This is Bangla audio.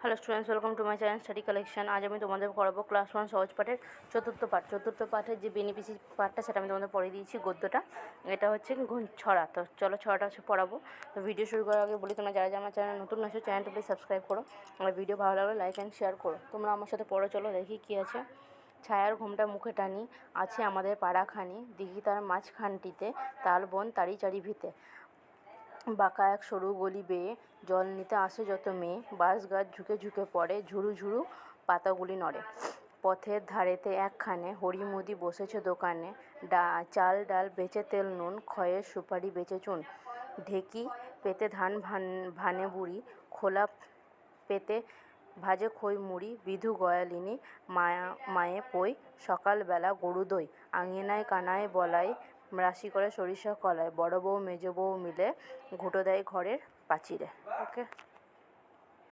Hello students, welcome to my channel study collection. আজ আমি তোমাদের পড়াবো ক্লাস 1 সহজ পাঠের চতুর্থ পাঠের যে বেনিফিসি পার্টটা সেটা আমি তোমাদের পড়ে দিয়েছি গদ্যটা। এটা হচ্ছে ছড়া। তো চলো ছড়াটা হচ্ছে পড়াবো। তো ভিডিও শুরু করার আগে বলি, তোমরা যারা আমার চ্যানেল নতুন আসো চ্যানেলটা প্লিজ সাবস্ক্রাইব করো। আমার ভিডিও ভালো লাগলে লাইক অ্যান্ড শেয়ার করো। তোমরা আমার সাথে পড়ো, চলো দেখি কী আছে। ছায়ার ঘোমটা মুখে টানি, আছে আমাদের পাড়াখানি, দিঘি তার মাঝখানটিতে, তাল বন তারি চারি ভিতে। বাঁকা এক সরু গলি বেয়ে জল নিতে আসে যত মেয়ে, বাঁশ গাছ ঝুঁকে ঝুঁকে পড়ে, ঝুরু ঝুরু পাতাগুলি নড়ে। পথের ধারেতে একখানে হরিমুদি বসেছে দোকানে, চাল ডাল বেচে তেল নুন, খয়ের সুপারি বেচে চুন। ঢেকি পেতে ধান ভানে বুড়ি, খোলা পেতে ভাজে খই মুড়ি, বিধু গয়ালিনী মায়ে পই, সকালবেলা গরু দই। আঙিনায় কানায় বলায়, রাশি করে সরিষা কলায়, বড় বউ মেজ বউ মিলে ঘুঁটো দেয় ঘরের পাঁচিলে। ওকে।